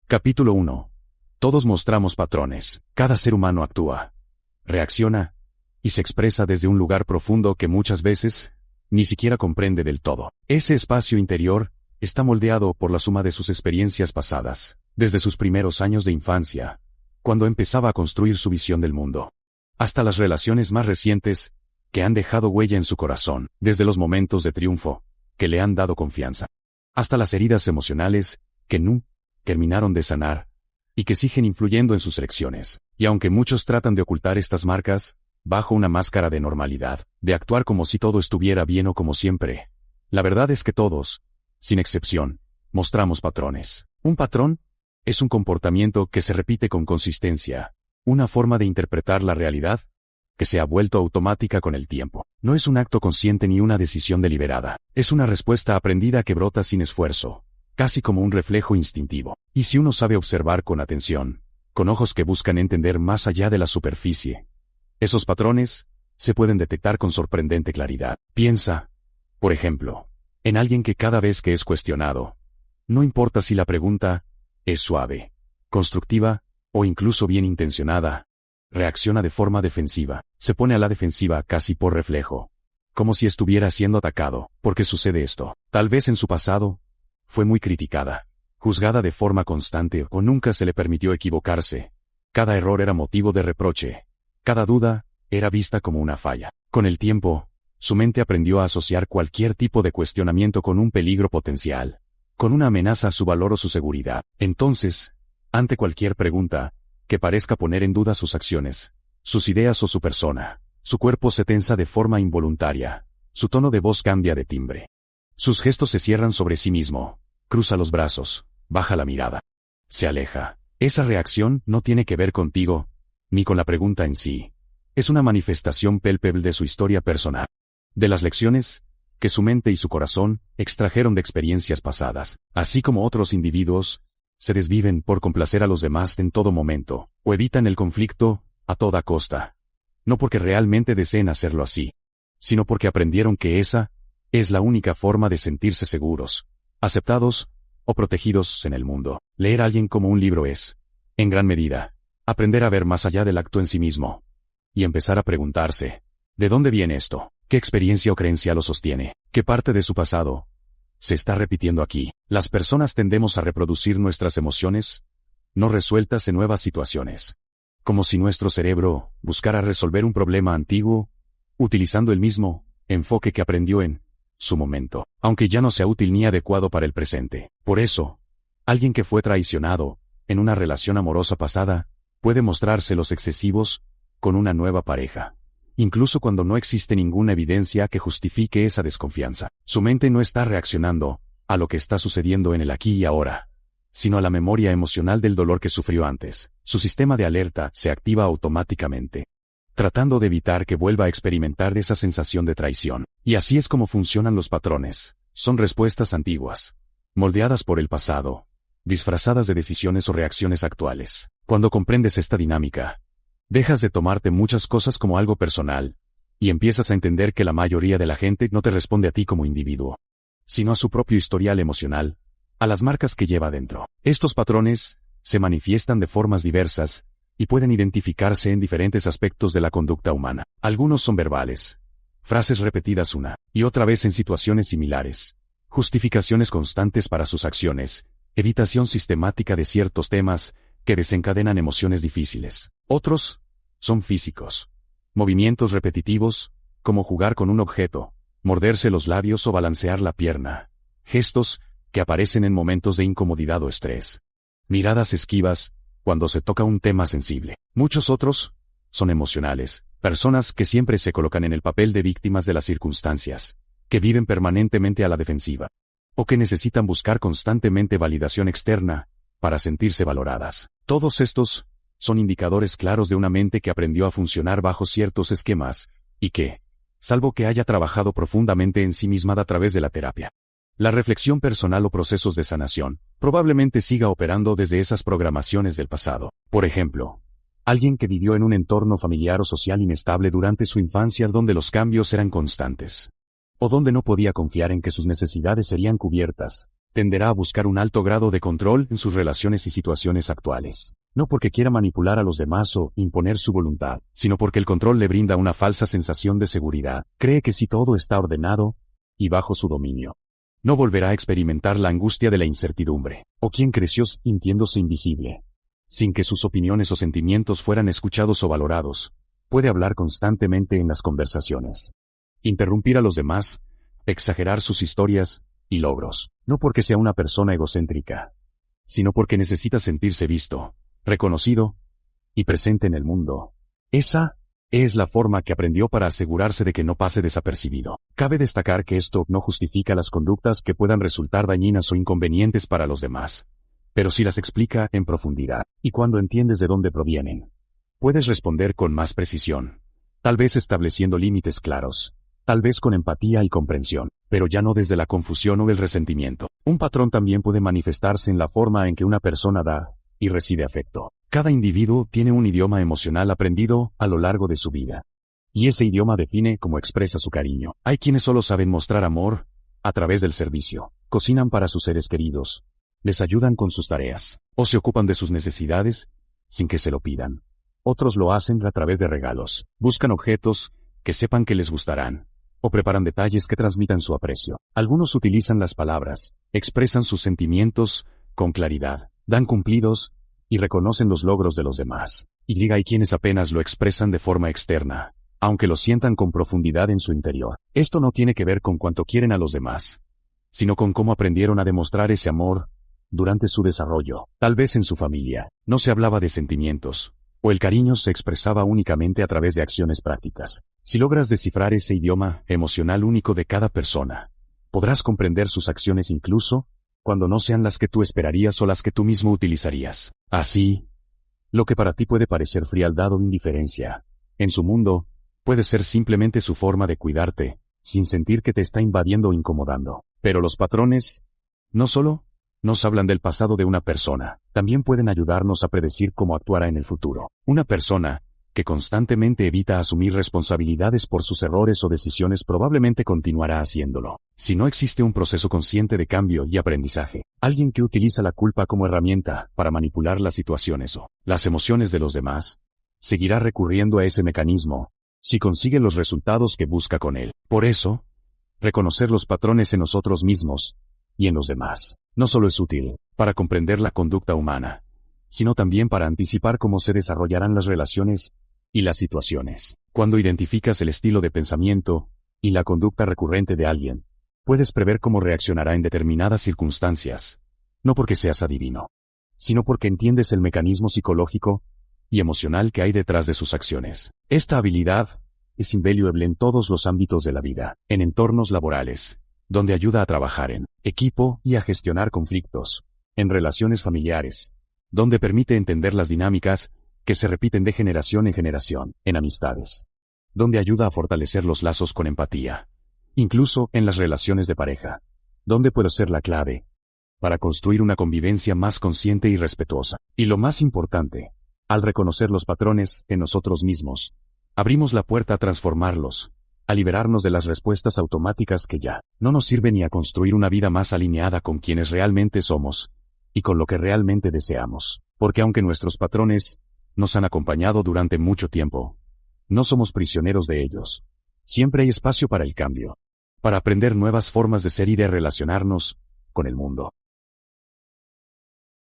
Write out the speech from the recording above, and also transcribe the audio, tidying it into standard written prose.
Capítulo 1. Todos mostramos patrones. Cada ser humano actúa, reacciona y se expresa desde un lugar profundo que muchas veces ni siquiera comprende del todo. Ese espacio interior está moldeado por la suma de sus experiencias pasadas, desde sus primeros años de infancia, cuando empezaba a construir su visión del mundo, hasta las relaciones más recientes que han dejado huella en su corazón, desde los momentos de triunfo que le han dado confianza, hasta las heridas emocionales que no terminaron de sanar y que siguen influyendo en sus elecciones. Y aunque muchos tratan de ocultar estas marcas bajo una máscara de normalidad, de actuar como si todo estuviera bien o como siempre, la verdad es que todos, sin excepción, mostramos patrones. Un patrón es un comportamiento que se repite con consistencia, una forma de interpretar la realidad que se ha vuelto automática con el tiempo. No es un acto consciente ni una decisión deliberada, es una respuesta aprendida que brota sin esfuerzo, casi como un reflejo instintivo. Y si uno sabe observar con atención, con ojos que buscan entender más allá de la superficie, esos patrones se pueden detectar con sorprendente claridad. Piensa, por ejemplo, en alguien que cada vez que es cuestionado, no importa si la pregunta es suave, constructiva o incluso bien intencionada, reacciona de forma defensiva, se pone a la defensiva casi por reflejo, como si estuviera siendo atacado. ¿Por qué sucede esto? Tal vez en su pasado fue muy criticada, juzgada de forma constante o nunca se le permitió equivocarse. Cada error era motivo de reproche, cada duda era vista como una falla. Con el tiempo, su mente aprendió a asociar cualquier tipo de cuestionamiento con un peligro potencial, con una amenaza a su valor o su seguridad. Entonces, ante cualquier pregunta que parezca poner en duda sus acciones, sus ideas o su persona, su cuerpo se tensa de forma involuntaria, su tono de voz cambia de timbre. Sus gestos se cierran sobre sí mismo, cruza los brazos, baja la mirada, se aleja. Esa reacción no tiene que ver contigo, ni con la pregunta en sí. Es una manifestación palpable de su historia personal, de las lecciones que su mente y su corazón extrajeron de experiencias pasadas. Así como otros individuos se desviven por complacer a los demás en todo momento, o evitan el conflicto a toda costa, no porque realmente deseen hacerlo así, sino porque aprendieron que esa es la única forma de sentirse seguros, aceptados o protegidos en el mundo. Leer a alguien como un libro es, en gran medida, aprender a ver más allá del acto en sí mismo, y empezar a preguntarse, ¿de dónde viene esto? ¿Qué experiencia o creencia lo sostiene? ¿Qué parte de su pasado se está repitiendo aquí? Las personas tendemos a reproducir nuestras emociones no resueltas en nuevas situaciones, como si nuestro cerebro buscara resolver un problema antiguo, utilizando el mismo enfoque que aprendió en su momento, aunque ya no sea útil ni adecuado para el presente. Por eso, alguien que fue traicionado en una relación amorosa pasada puede mostrarse los excesivos con una nueva pareja, incluso cuando no existe ninguna evidencia que justifique esa desconfianza. Su mente no está reaccionando a lo que está sucediendo en el aquí y ahora, sino a la memoria emocional del dolor que sufrió antes. Su sistema de alerta se activa automáticamente, tratando de evitar que vuelva a experimentar esa sensación de traición. Y así es como funcionan los patrones. Son respuestas antiguas, moldeadas por el pasado, disfrazadas de decisiones o reacciones actuales. Cuando comprendes esta dinámica, dejas de tomarte muchas cosas como algo personal, y empiezas a entender que la mayoría de la gente no te responde a ti como individuo, sino a su propio historial emocional, a las marcas que lleva dentro. Estos patrones se manifiestan de formas diversas, y pueden identificarse en diferentes aspectos de la conducta humana. Algunos son verbales, frases repetidas una y otra vez en situaciones similares, justificaciones constantes para sus acciones, evitación sistemática de ciertos temas que desencadenan emociones difíciles. Otros son físicos, movimientos repetitivos, como jugar con un objeto, morderse los labios o balancear la pierna, gestos que aparecen en momentos de incomodidad o estrés, miradas esquivas cuando se toca un tema sensible. Muchos otros son emocionales, personas que siempre se colocan en el papel de víctimas de las circunstancias, que viven permanentemente a la defensiva, o que necesitan buscar constantemente validación externa para sentirse valoradas. Todos estos son indicadores claros de una mente que aprendió a funcionar bajo ciertos esquemas, y que, salvo que haya trabajado profundamente en sí misma a través de la terapia, la reflexión personal o procesos de sanación, probablemente siga operando desde esas programaciones del pasado. Por ejemplo, alguien que vivió en un entorno familiar o social inestable durante su infancia donde los cambios eran constantes, o donde no podía confiar en que sus necesidades serían cubiertas, tenderá a buscar un alto grado de control en sus relaciones y situaciones actuales. No porque quiera manipular a los demás o imponer su voluntad, sino porque el control le brinda una falsa sensación de seguridad. Cree que si todo está ordenado y bajo su dominio, no volverá a experimentar la angustia de la incertidumbre. O quien creció sintiéndose invisible, sin que sus opiniones o sentimientos fueran escuchados o valorados, puede hablar constantemente en las conversaciones, interrumpir a los demás, exagerar sus historias y logros, no porque sea una persona egocéntrica, sino porque necesita sentirse visto, reconocido y presente en el mundo. Esa es la forma que aprendió para asegurarse de que no pase desapercibido. Cabe destacar que esto no justifica las conductas que puedan resultar dañinas o inconvenientes para los demás, pero sí las explica en profundidad, y cuando entiendes de dónde provienen, puedes responder con más precisión, tal vez estableciendo límites claros, tal vez con empatía y comprensión, pero ya no desde la confusión o el resentimiento. Un patrón también puede manifestarse en la forma en que una persona da y recibe afecto. Cada individuo tiene un idioma emocional aprendido a lo largo de su vida, y ese idioma define cómo expresa su cariño. Hay quienes solo saben mostrar amor a través del servicio, cocinan para sus seres queridos, les ayudan con sus tareas, o se ocupan de sus necesidades sin que se lo pidan. Otros lo hacen a través de regalos, buscan objetos que sepan que les gustarán, o preparan detalles que transmitan su aprecio. Algunos utilizan las palabras, expresan sus sentimientos con claridad, dan cumplidos y reconocen los logros de los demás. Y hay quienes apenas lo expresan de forma externa, aunque lo sientan con profundidad en su interior. Esto no tiene que ver con cuánto quieren a los demás, sino con cómo aprendieron a demostrar ese amor durante su desarrollo. Tal vez en su familia no se hablaba de sentimientos, o el cariño se expresaba únicamente a través de acciones prácticas. Si logras descifrar ese idioma emocional único de cada persona, podrás comprender sus acciones incluso cuando no sean las que tú esperarías o las que tú mismo utilizarías. Así, lo que para ti puede parecer frialdad o indiferencia, en su mundo, puede ser simplemente su forma de cuidarte, sin sentir que te está invadiendo o incomodando. Pero los patrones no solo nos hablan del pasado de una persona, también pueden ayudarnos a predecir cómo actuará en el futuro. Una persona que constantemente evita asumir responsabilidades por sus errores o decisiones probablemente continuará haciéndolo, si no existe un proceso consciente de cambio y aprendizaje. Alguien que utiliza la culpa como herramienta para manipular las situaciones o las emociones de los demás, seguirá recurriendo a ese mecanismo, si consigue los resultados que busca con él. Por eso, reconocer los patrones en nosotros mismos y en los demás, no solo es útil para comprender la conducta humana, sino también para anticipar cómo se desarrollarán las relaciones y las situaciones. Cuando identificas el estilo de pensamiento y la conducta recurrente de alguien, puedes prever cómo reaccionará en determinadas circunstancias, no porque seas adivino, sino porque entiendes el mecanismo psicológico y emocional que hay detrás de sus acciones. Esta habilidad es invaluable en todos los ámbitos de la vida, en entornos laborales, donde ayuda a trabajar en equipo y a gestionar conflictos, en relaciones familiares, donde permite entender las dinámicas que se repiten de generación en generación, en amistades, donde ayuda a fortalecer los lazos con empatía, incluso en las relaciones de pareja, donde puede ser la clave para construir una convivencia más consciente y respetuosa. Y lo más importante, al reconocer los patrones en nosotros mismos, abrimos la puerta a transformarlos, a liberarnos de las respuestas automáticas que ya no nos sirven y a construir una vida más alineada con quienes realmente somos y con lo que realmente deseamos. Porque aunque nuestros patrones nos han acompañado durante mucho tiempo, no somos prisioneros de ellos. Siempre hay espacio para el cambio, para aprender nuevas formas de ser y de relacionarnos con el mundo.